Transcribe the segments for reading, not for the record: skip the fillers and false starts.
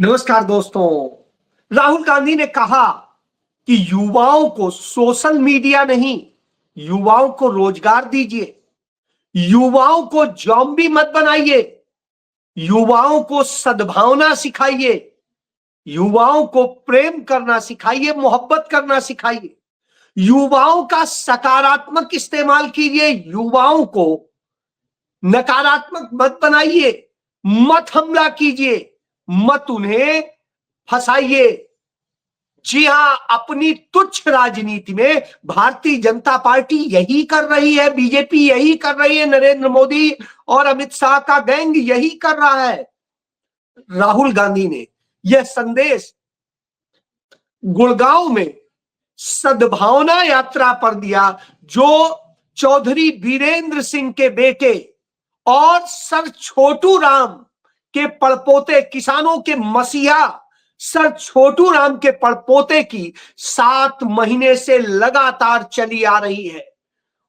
नमस्कार दोस्तों। राहुल गांधी ने कहा कि युवाओं को सोशल मीडिया नहीं, युवाओं को रोजगार दीजिए, युवाओं को जॉम्बी मत बनाइए, युवाओं को सद्भावना सिखाइए, युवाओं को प्रेम करना सिखाइए, मोहब्बत करना सिखाइए, युवाओं का सकारात्मक इस्तेमाल कीजिए, युवाओं को नकारात्मक मत बनाइए, मत हमला कीजिए, मत उन्हें फंसाइए। जी हां, अपनी तुच्छ राजनीति में भारतीय जनता पार्टी यही कर रही है, बीजेपी यही कर रही है, नरेंद्र मोदी और अमित शाह का गैंग यही कर रहा है। राहुल गांधी ने यह संदेश गुड़गांव में सद्भावना यात्रा पर दिया, जो चौधरी बीरेंद्र सिंह के बेटे और सर छोटू राम के पड़पोते, किसानों के मसीहा सर छोटू राम के पड़पोते की 7 महीने से लगातार चली आ रही है।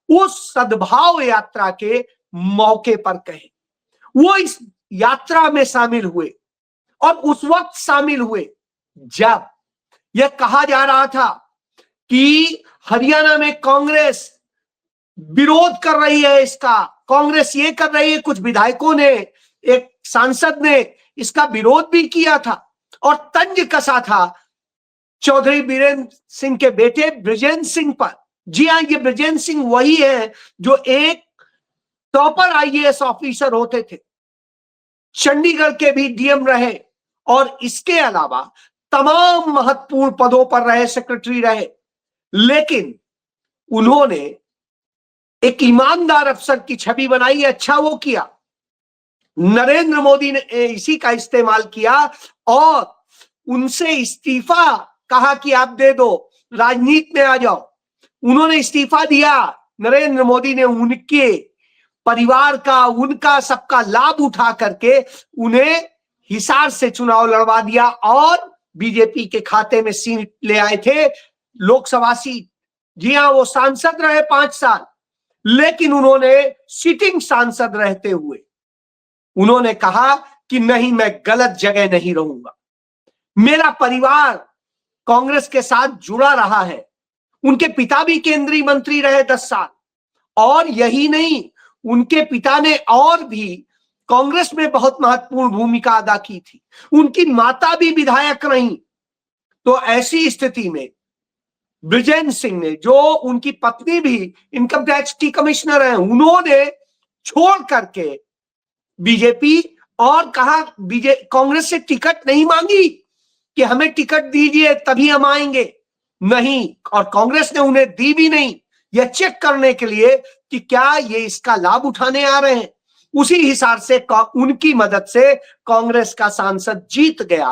उस सद्भाव यात्रा के मौके पर कहे, वो इस यात्रा में शामिल हुए और उस वक्त शामिल हुए जब यह कहा जा रहा था कि हरियाणा में कांग्रेस विरोध कर रही है इसका, कांग्रेस ये कर रही है। कुछ विधायकों ने, एक सांसद ने इसका विरोध भी किया था और तंज कसा था चौधरी बीरेंद्र सिंह के बेटे बृजेंद्र सिंह पर। जी हां, ये बृजेंद्र सिंह वही है जो एक टॉपर आईएएस ऑफिसर होते थे, चंडीगढ़ के भी डीएम रहे और इसके अलावा तमाम महत्वपूर्ण पदों पर रहे, सेक्रेटरी रहे। लेकिन उन्होंने एक ईमानदार अफसर की छवि बनाई। अच्छा वो किया, नरेंद्र मोदी ने इसी का इस्तेमाल किया और उनसे इस्तीफा कहा कि आप दे दो, राजनीति में आ जाओ। उन्होंने इस्तीफा दिया। नरेंद्र मोदी ने उनके परिवार का, उनका सबका लाभ उठा करके उन्हें हिसार से चुनाव लड़वा दिया और बीजेपी के खाते में सीट ले आए थे, लोकसभा सीट। जी हां, वो सांसद रहे 5 साल, लेकिन उन्होंने सिटिंग सांसद रहते हुए उन्होंने कहा कि नहीं, मैं गलत जगह नहीं रहूंगा। मेरा परिवार कांग्रेस के साथ जुड़ा रहा है। उनके पिता भी केंद्रीय मंत्री रहे 10 साल और यही नहीं, उनके पिता ने और भी कांग्रेस में बहुत महत्वपूर्ण भूमिका अदा की थी। उनकी माता भी विधायक रही। तो ऐसी स्थिति में बृजेंद्र सिंह ने, जो उनकी पत्नी भी इनकम टैक्स की कमिश्नर है, उन्होंने छोड़ करके बीजेपी और कहा, कांग्रेस से टिकट नहीं मांगी कि हमें टिकट दीजिए तभी हम आएंगे, नहीं, और कांग्रेस ने उन्हें दी भी नहीं, यह चेक करने के लिए कि क्या ये इसका लाभ उठाने आ रहे हैं। उसी हिसाब से उनकी मदद से कांग्रेस का सांसद जीत गया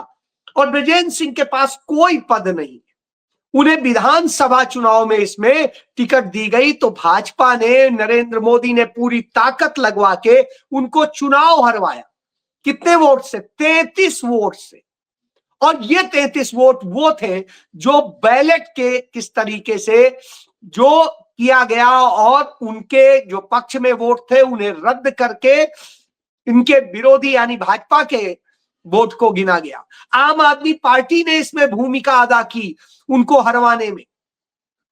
और बृजेंद्र सिंह के पास कोई पद नहीं, उन्हें विधानसभा चुनाव में इसमें टिकट दी गई। तो भाजपा ने, नरेंद्र मोदी ने पूरी ताकत लगवा के उनको चुनाव हरवाया। कितने वोट से? 33 वोट से। और ये 33 वोट वो थे जो बैलेट के किस तरीके से जो किया गया और उनके जो पक्ष में वोट थे उन्हें रद्द करके इनके विरोधी यानी भाजपा के वोट को गिना गया। आम आदमी पार्टी ने इसमें भूमिका अदा की उनको हरवाने में।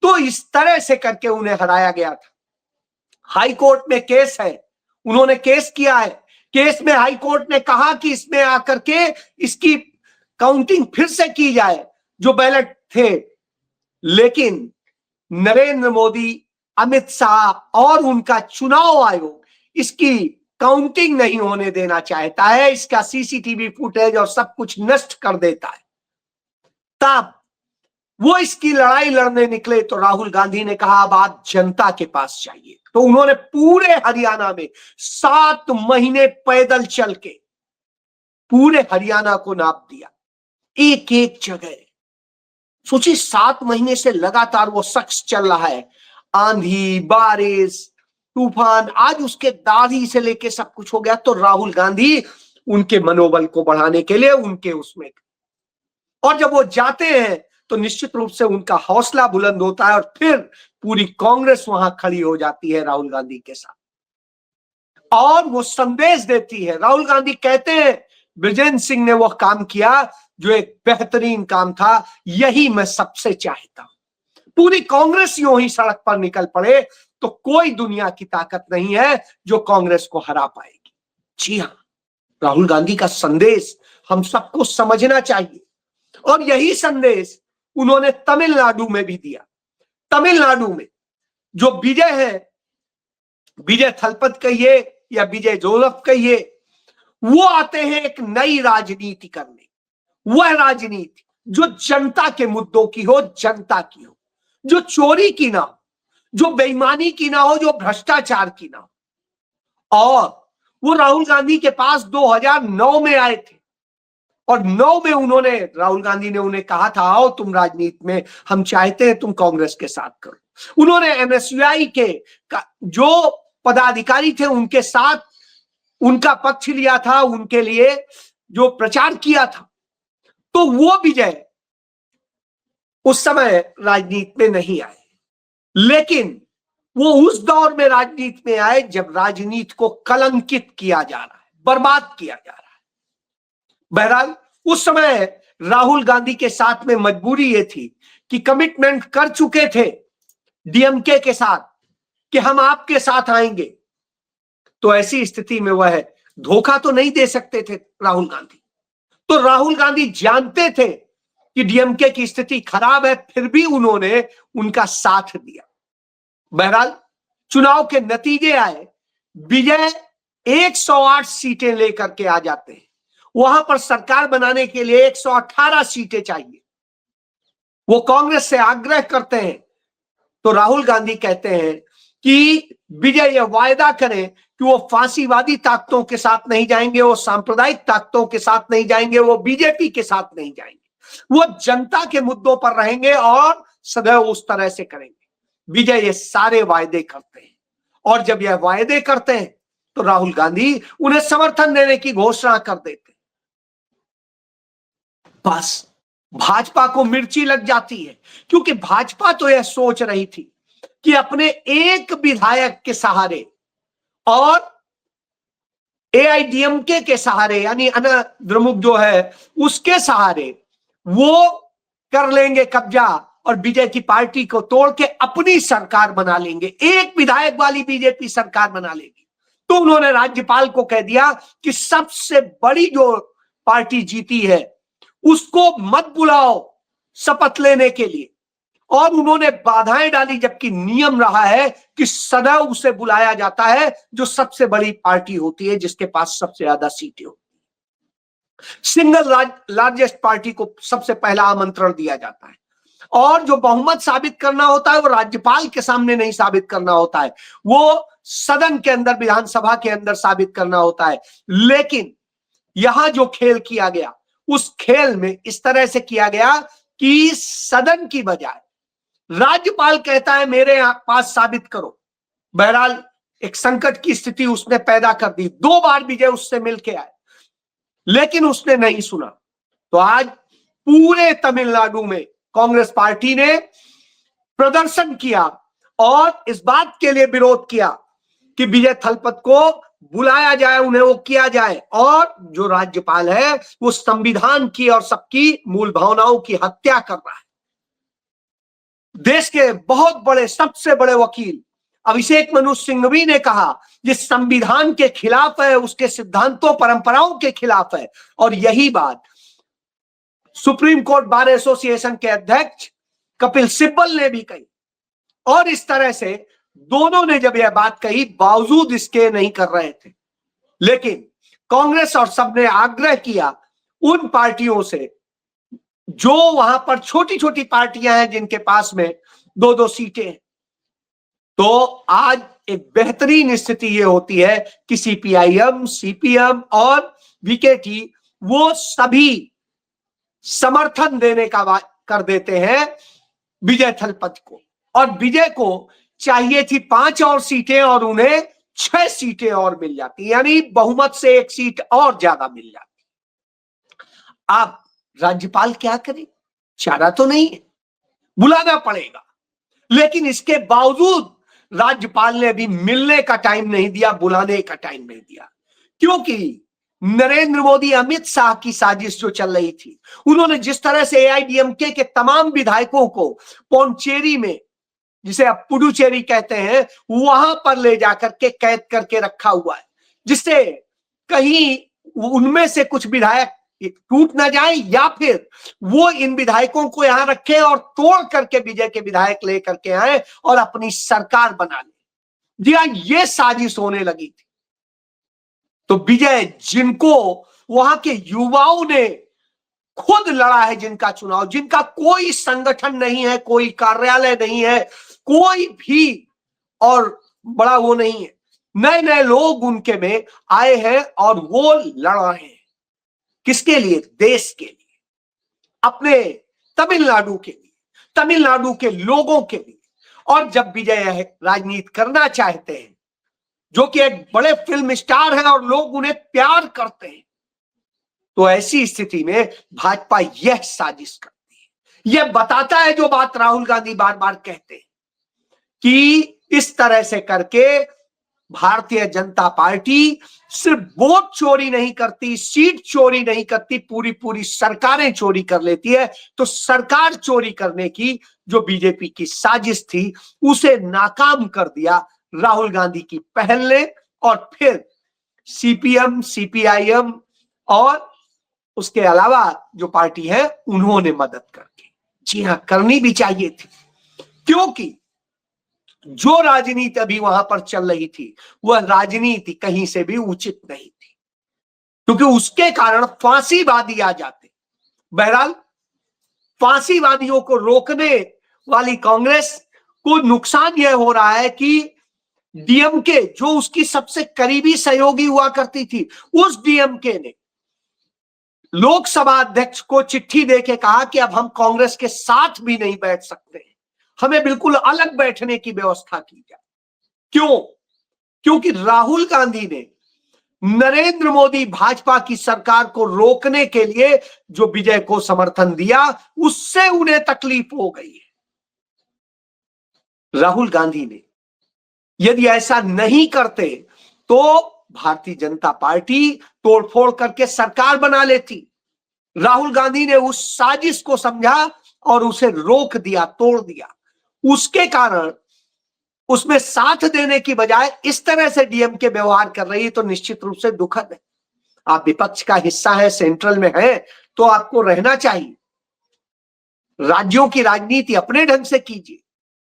तो इस तरह से करके उन्हें हराया गया था। हाई कोर्ट में केस है, उन्होंने केस किया है। केस में हाई कोर्ट ने कहा कि इसमें आकर के इसकी काउंटिंग फिर से की जाए जो बैलेट थे, लेकिन नरेंद्र मोदी, अमित शाह और उनका चुनाव आयोग इसकी काउंटिंग नहीं होने देना चाहता है। इसका सीसीटीवी फुटेज और सब कुछ नष्ट कर देता है। तब वो इसकी लड़ाई लड़ने निकले तो राहुल गांधी ने कहा अब आप जनता के पास जाइए। तो उन्होंने पूरे हरियाणा में 7 महीने पैदल चल के पूरे हरियाणा को नाप दिया, एक एक जगह। सोचिए, 7 महीने से लगातार वो शख्स चल रहा है, आंधी, बारिश, तूफान, आज उसके दाढ़ी से लेके सब कुछ हो गया। तो राहुल गांधी उनके मनोबल को बढ़ाने के लिए उनके उसमें, और जब वो जाते हैं तो निश्चित रूप से उनका हौसला बुलंद होता है और फिर पूरी कांग्रेस वहां खड़ी हो जाती है राहुल गांधी के साथ और वो संदेश देती है। राहुल गांधी कहते हैं ब्रिजेंद्र सिंह ने वह काम किया जो एक बेहतरीन काम था। यही मैं सबसे चाहता हूं। पूरी कांग्रेस यूं ही सड़क पर निकल पड़े तो कोई दुनिया की ताकत नहीं है जो कांग्रेस को हरा पाएगी। जी हां, राहुल गांधी का संदेश हम सबको समझना चाहिए और यही संदेश उन्होंने तमिलनाडु में भी दिया। तमिलनाडु में जो विजय है, विजय थलपत कहिए या विजय जोसेफ कहिए, वो आते हैं एक नई राजनीति करने। वह राजनीति जो जनता के मुद्दों की हो, जनता की हो, जो चोरी की ना हो, जो बेईमानी की ना हो, जो भ्रष्टाचार की ना हो। और वो राहुल गांधी के पास 2009 में आए थे और 9 में उन्होंने, राहुल गांधी ने उन्हें कहा था आओ तुम राजनीति में, हम चाहते हैं तुम कांग्रेस के साथ करो। उन्होंने एनएसयूआई के जो पदाधिकारी थे उनके साथ उनका पक्ष लिया था, उनके लिए जो प्रचार किया था। तो वो विजय उस समय राजनीति में नहीं आए, लेकिन वो उस दौर में राजनीति में आए जब राजनीति को कलंकित किया जा रहा है, बर्बाद किया जा रहा है। बहरहाल उस समय राहुल गांधी के साथ में मजबूरी ये थी कि कमिटमेंट कर चुके थे डीएमके के साथ कि हम आपके साथ आएंगे, तो ऐसी स्थिति में वह धोखा तो नहीं दे सकते थे राहुल गांधी। तो राहुल गांधी जानते थे कि डीएमके की स्थिति खराब है, फिर भी उन्होंने उनका साथ दिया। बहरहाल चुनाव के नतीजे आए, विजय 108 सीटें लेकर के आ जाते हैं। वहां पर सरकार बनाने के लिए 118 सीटें चाहिए। वो कांग्रेस से आग्रह करते हैं तो राहुल गांधी कहते हैं कि विजय यह वायदा करें कि वो फांसीवादी ताकतों के साथ नहीं जाएंगे, वो सांप्रदायिक ताकतों के साथ नहीं जाएंगे, वो बीजेपी के साथ नहीं जाएंगे, वो जनता के मुद्दों पर रहेंगे और सदैव उस तरह से करेंगे। विजय ये सारे वायदे करते हैं और जब यह वायदे करते हैं तो राहुल गांधी उन्हें समर्थन देने की घोषणा कर देते हैं। बस भाजपा को मिर्ची लग जाती है, क्योंकि भाजपा तो यह सोच रही थी कि अपने एक विधायक के सहारे और एआईडीएमके के सहारे, यानी अन्ना द्रमुक जो है उसके सहारे वो कर लेंगे कब्जा और विजय की पार्टी को तोड़ के अपनी सरकार बना लेंगे, एक विधायक वाली बीजेपी सरकार बना लेगी। तो उन्होंने राज्यपाल को कह दिया कि सबसे बड़ी जो पार्टी जीती है उसको मत बुलाओ शपथ लेने के लिए, और उन्होंने बाधाएं डाली, जबकि नियम रहा है कि सदैव उसे बुलाया जाता है जो सबसे बड़ी पार्टी होती है, जिसके पास सबसे ज्यादा सीटें होती है। सिंगल लार्जेस्ट पार्टी को सबसे पहला आमंत्रण दिया जाता है और जो बहुमत साबित करना होता है वो राज्यपाल के सामने नहीं साबित करना होता है, वो सदन के अंदर, विधानसभा के अंदर साबित करना होता है। लेकिन यहां जो खेल किया गया, उस खेल में इस तरह से किया गया कि सदन की बजाय राज्यपाल कहता है मेरे पास साबित करो। बहरहाल एक संकट की स्थिति उसने पैदा कर दी। 2 बार विजय उससे मिलके आए लेकिन उसने नहीं सुना। तो आज पूरे तमिलनाडु में कांग्रेस पार्टी ने प्रदर्शन किया और इस बात के लिए विरोध किया कि विजय थलपत को बुलाया जाए, उन्हें वो किया जाए, और जो राज्यपाल है वो संविधान की और सबकी मूल भावनाओं की हत्या कर रहा है। देश के बहुत बड़े, सबसे बड़े वकील अभिषेक मनु सिंघवी ने कहा ये संविधान के खिलाफ है, उसके सिद्धांतों परंपराओं के खिलाफ है। और यही बात सुप्रीम कोर्ट बार एसोसिएशन के अध्यक्ष कपिल सिब्बल ने भी कही। और इस तरह से दोनों ने जब यह बात कही, बावजूद इसके नहीं कर रहे थे, लेकिन कांग्रेस और सबने आग्रह किया उन पार्टियों से जो वहां पर छोटी छोटी पार्टियां हैं जिनके पास में 2-2 सीटें हैं। तो आज एक बेहतरीन स्थिति यह होती है कि सीपीआईएम, सीपीएम और वीकेटी वो सभी समर्थन देने का कर देते हैं विजय थलपत को, और विजय को चाहिए थी 5 और सीटें और उन्हें 6 सीटें और मिल जाती, यानी बहुमत से 1 सीट और ज्यादा मिल जाती। अब राज्यपाल क्या करे, चारा तो नहीं है, बुलाना पड़ेगा। लेकिन इसके बावजूद राज्यपाल ने अभी मिलने का टाइम नहीं दिया, बुलाने का टाइम नहीं दिया, क्योंकि नरेंद्र मोदी अमित शाह की साजिश जो चल रही थी, उन्होंने जिस तरह से एआईडीएमके के तमाम विधायकों को पौंचेरी में, जिसे अब पुडुचेरी कहते हैं, वहां पर ले जाकर के कैद करके रखा हुआ है, जिससे कहीं उनमें से कुछ विधायक टूट ना जाए या फिर वो इन विधायकों को यहां रखे और तोड़ करके विजय के विधायक लेकर के आए और अपनी सरकार बना ले। जी हाँ, ये साजिश होने लगी थी। तो विजय, जिनको वहां के युवाओं ने खुद लड़ा है, जिनका चुनाव, जिनका कोई संगठन नहीं है, कोई कार्यालय नहीं है, कोई भी और बड़ा वो नहीं है, नए नए लोग उनके में आए हैं और वो लड़ रहे हैं। किसके लिए? देश के लिए, अपने तमिलनाडु के लिए, तमिलनाडु के लोगों के लिए। और जब विजय राजनीति करना चाहते हैं, जो कि एक बड़े फिल्म स्टार हैं और लोग उन्हें प्यार करते हैं, तो ऐसी स्थिति में भाजपा यह साजिश करती है। यह बताता है जो बात राहुल गांधी बार बार कहते हैं कि इस तरह से करके भारतीय जनता पार्टी सिर्फ वोट चोरी नहीं करती, सीट चोरी नहीं करती, पूरी पूरी सरकारें चोरी कर लेती है। तो सरकार चोरी करने की जो बीजेपी की साजिश थी, उसे नाकाम कर दिया राहुल गांधी की पहल ने, और फिर सीपीएम, सीपीआईएम और उसके अलावा जो पार्टी है, उन्होंने मदद करके, जी हां, करनी भी चाहिए थी, क्योंकि जो राजनीति अभी वहां पर चल रही थी, वह राजनीति कहीं से भी उचित नहीं थी, क्योंकि उसके कारण फांसीवादी आ जाते। बहरहाल, फांसीवादियों को रोकने वाली कांग्रेस को नुकसान यह हो रहा है कि डीएमके, जो उसकी सबसे करीबी सहयोगी हुआ करती थी, उस डीएमके ने लोकसभा अध्यक्ष को चिट्ठी देके कहा कि अब हम कांग्रेस के साथ भी नहीं बैठ सकते, हमें बिल्कुल अलग बैठने की व्यवस्था की जाए। क्यों? क्योंकि राहुल गांधी ने नरेंद्र मोदी भाजपा की सरकार को रोकने के लिए जो विजय को समर्थन दिया, उससे उन्हें तकलीफ हो गई है। राहुल गांधी ने यदि ऐसा नहीं करते तो भारतीय जनता पार्टी तोड़फोड़ करके सरकार बना लेती। राहुल गांधी ने उस साजिश को समझा और उसे रोक दिया, तोड़ दिया। उसके कारण उसमें साथ देने की बजाय इस तरह से डीएमके व्यवहार कर रही है, तो निश्चित रूप से दुखद है। आप विपक्ष का हिस्सा है, सेंट्रल में है, तो आपको रहना चाहिए, राज्यों की राजनीति अपने ढंग से कीजिए,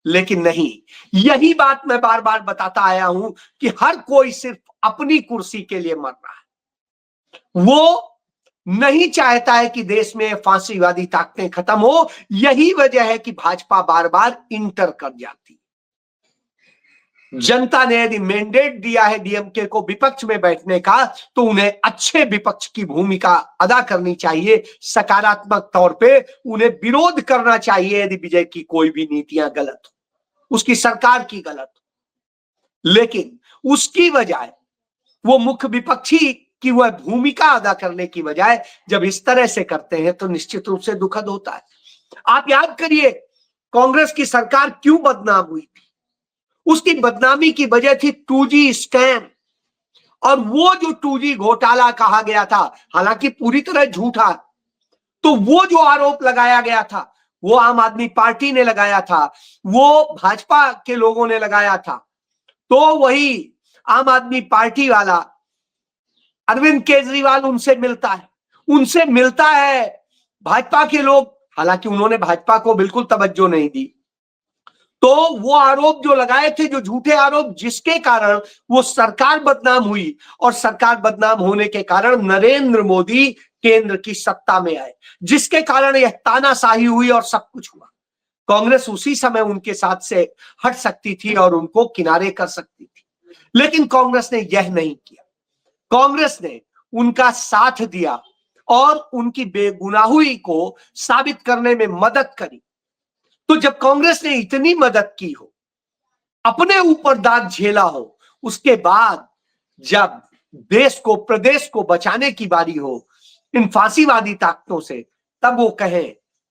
लेकिन नहीं। यही बात मैं बार बार बताता आया हूं कि हर कोई सिर्फ अपनी कुर्सी के लिए मर रहा है, वो नहीं चाहता है कि देश में फांसीवादी ताकतें खत्म हो। यही वजह है कि भाजपा बार बार इंटर कर जाती। जनता ने यदि मैंडेट दिया है डीएमके को विपक्ष में बैठने का, तो उन्हें अच्छे विपक्ष की भूमिका अदा करनी चाहिए, सकारात्मक तौर पे उन्हें विरोध करना चाहिए यदि विजय की कोई भी नीतियां गलत हो, उसकी सरकार की गलत हो। लेकिन उसकी बजाय वो मुख्य विपक्षी की वह भूमिका अदा करने की बजाय जब इस तरह से करते हैं, तो निश्चित रूप से दुखद होता है। आप याद करिए, कांग्रेस की सरकार क्यों बदनाम हुई थी? उसकी बदनामी की वजह थी 2G स्कैम, और वो जो 2G घोटाला कहा गया था, हालांकि पूरी तरह झूठा, तो वो जो आरोप लगाया गया था, वो आम आदमी पार्टी ने लगाया था, वो भाजपा के लोगों ने लगाया था। तो वही आम आदमी पार्टी वाला अरविंद केजरीवाल उनसे मिलता है भाजपा के लोग, हालांकि उन्होंने भाजपा को बिल्कुल तवज्जो नहीं दी। तो वो आरोप जो लगाए थे, जो झूठे आरोप, जिसके कारण वो सरकार बदनाम हुई, और सरकार बदनाम होने के कारण नरेंद्र मोदी केंद्र की सत्ता में आए, जिसके कारण यह तानाशाही हुई और सब कुछ हुआ। कांग्रेस उसी समय उनके साथ से हट सकती थी और उनको किनारे कर सकती थी, लेकिन कांग्रेस ने यह नहीं किया। कांग्रेस ने उनका साथ दिया और उनकी बेगुनाही को साबित करने में मदद करी। तो जब कांग्रेस ने इतनी मदद की हो, अपने ऊपर दाग झेला हो, उसके बाद जब देश को, प्रदेश को बचाने की बारी हो इन फांसीवादी ताकतों से, तब वो कहे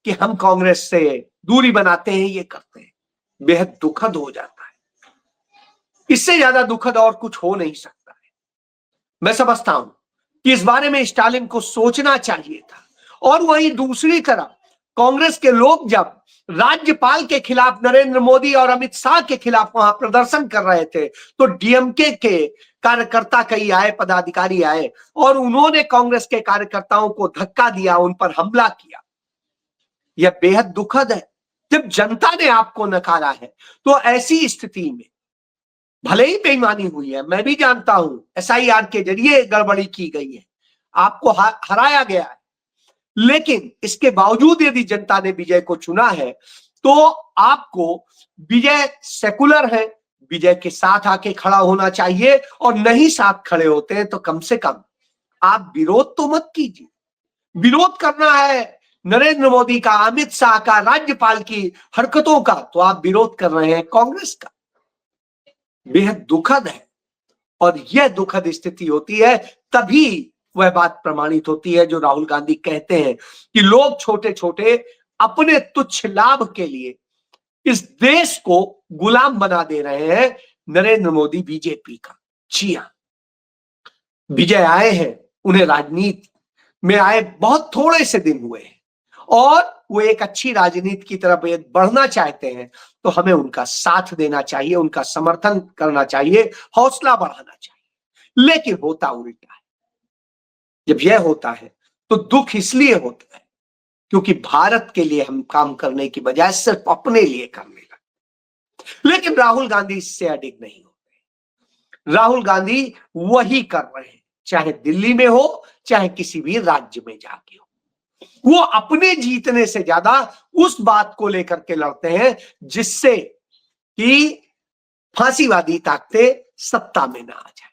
कि हम कांग्रेस से दूरी बनाते हैं, ये करते हैं, बेहद दुखद हो जाता है। इससे ज्यादा दुखद और कुछ हो नहीं सकता है। मैं समझता हूं कि इस बारे में स्टालिन को सोचना चाहिए था। और वहीं दूसरी तरफ कांग्रेस के लोग जब राज्यपाल के खिलाफ नरेंद्र मोदी और अमित शाह के खिलाफ वहां प्रदर्शन कर रहे थे, तो डीएमके के कार्यकर्ता कई आए, पदाधिकारी आए और उन्होंने कांग्रेस के कार्यकर्ताओं को धक्का दिया, उन पर हमला किया। यह बेहद दुखद है। जब जनता ने आपको नकारा है तो ऐसी स्थिति में भले ही बेईमानी हुई है, मैं भी जानता हूं, एसआईआर के जरिए गड़बड़ी की गई है, आपको हराया गया है, लेकिन इसके बावजूद यदि जनता ने विजय को चुना है तो आपको विजय सेकुलर है, विजय के साथ आके खड़ा होना चाहिए। और नहीं साथ खड़े होते हैं तो कम से कम आप विरोध तो मत कीजिए। विरोध करना है नरेंद्र मोदी का, अमित शाह का, राज्यपाल की हरकतों का, तो आप विरोध कर रहे हैं कांग्रेस का। बेहद दुखद है। और यह दुखद स्थिति होती है तभी वह बात प्रमाणित होती है जो राहुल गांधी कहते हैं कि लोग छोटे छोटे अपने तुच्छ लाभ के लिए इस देश को गुलाम बना दे रहे हैं नरेंद्र मोदी बीजेपी का। जी हां, विजय आए हैं, उन्हें राजनीति में आए बहुत थोड़े से दिन हुए हैं और वो एक अच्छी राजनीति की तरफ बढ़ना चाहते हैं, तो हमें उनका साथ देना चाहिए, उनका समर्थन करना चाहिए, हौसला बढ़ाना चाहिए। लेकिन होता उल्टा है। जब यह होता है तो दुख इसलिए होता है क्योंकि भारत के लिए हम काम करने की बजाय सिर्फ अपने लिए करने लगे। लेकिन राहुल गांधी इससे अडिग नहीं होते। राहुल गांधी वही कर रहे हैं, चाहे दिल्ली में हो चाहे किसी भी राज्य में जाके हो। वो अपने जीतने से ज्यादा उस बात को लेकर के लड़ते हैं जिससे कि फांसीवादी ताकतें सत्ता में ना आ जाए।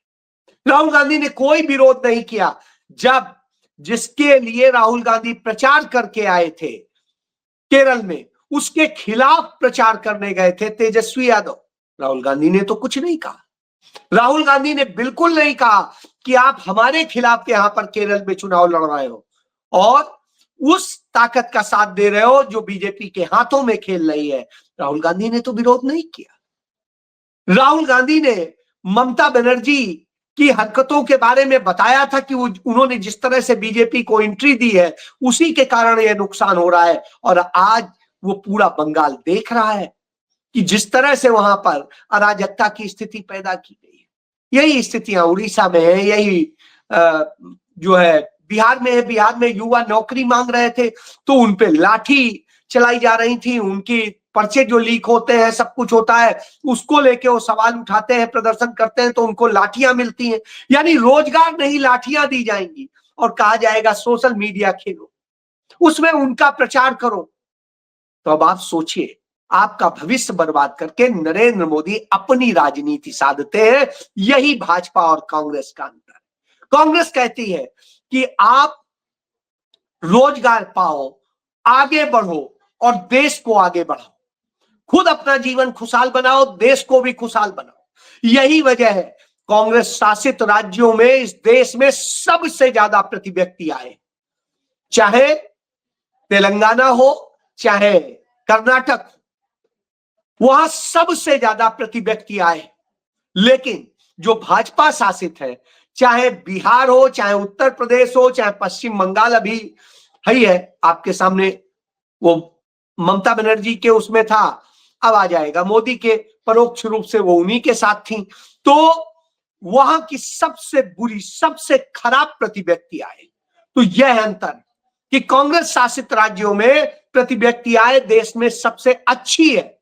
राहुल गांधी ने कोई विरोध नहीं किया जब जिसके लिए राहुल गांधी प्रचार करके आए थे केरल में, उसके खिलाफ प्रचार करने गए थे तेजस्वी यादव। राहुल गांधी ने तो कुछ नहीं कहा। राहुल गांधी ने बिल्कुल नहीं कहा कि आप हमारे खिलाफ यहां पर केरल में चुनाव लड़ रहे हो और उस ताकत का साथ दे रहे हो जो बीजेपी के हाथों में खेल रही है। राहुल गांधी ने तो विरोध नहीं किया। राहुल गांधी ने ममता बनर्जी की हरकतों के बारे में बताया था कि उन्होंने जिस तरह से बीजेपी को एंट्री दी है उसी के कारण यह नुकसान हो रहा है। और आज वो पूरा बंगाल देख रहा है कि जिस तरह से वहां पर अराजकता की स्थिति पैदा की गई है। यही स्थितियां उड़ीसा में है, यही जो है बिहार में है। बिहार में युवा नौकरी मांग रहे थे तो उनपे लाठी चलाई जा रही थी, उनकी पर्चे जो लीक होते हैं, सब कुछ होता है, उसको लेके वो सवाल उठाते हैं, प्रदर्शन करते हैं तो उनको लाठियां मिलती हैं। यानी रोजगार नहीं लाठियां दी जाएंगी और कहा जाएगा सोशल मीडिया खेलो, उसमें उनका प्रचार करो। तो अब आप सोचिए, आपका भविष्य बर्बाद करके नरेंद्र मोदी अपनी राजनीति साधते हैं। यही भाजपा और कांग्रेस का अंतर है। कांग्रेस कहती है कि आप रोजगार पाओ, आगे बढ़ो और देश को आगे बढ़ाओ, खुद अपना जीवन खुशहाल बनाओ, देश को भी खुशहाल बनाओ। यही वजह है कांग्रेस शासित राज्यों में इस देश में सबसे ज्यादा प्रति व्यक्ति आए, चाहे तेलंगाना हो चाहे कर्नाटक, वहां सबसे ज्यादा प्रति व्यक्ति आए। लेकिन जो भाजपा शासित है, चाहे बिहार हो चाहे उत्तर प्रदेश हो चाहे पश्चिम बंगाल, अभी है आपके सामने, वो ममता बनर्जी के उसमें था, अब आ जाएगा मोदी के, परोक्ष रूप से वो उन्हीं के साथ थी। तो वहां की सबसे बुरी सबसे खराब प्रति व्यक्ति आए। तो यह अंतर कि कांग्रेस शासित राज्यों में प्रति व्यक्ति आय देश में सबसे अच्छी है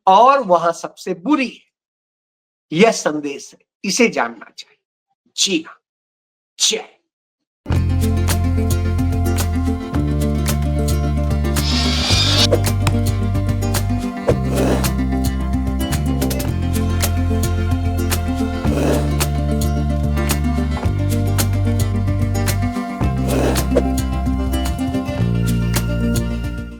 और वहां सबसे बुरी है। यह संदेश है, इसे जानना चाहिए। जी हाँ, जय।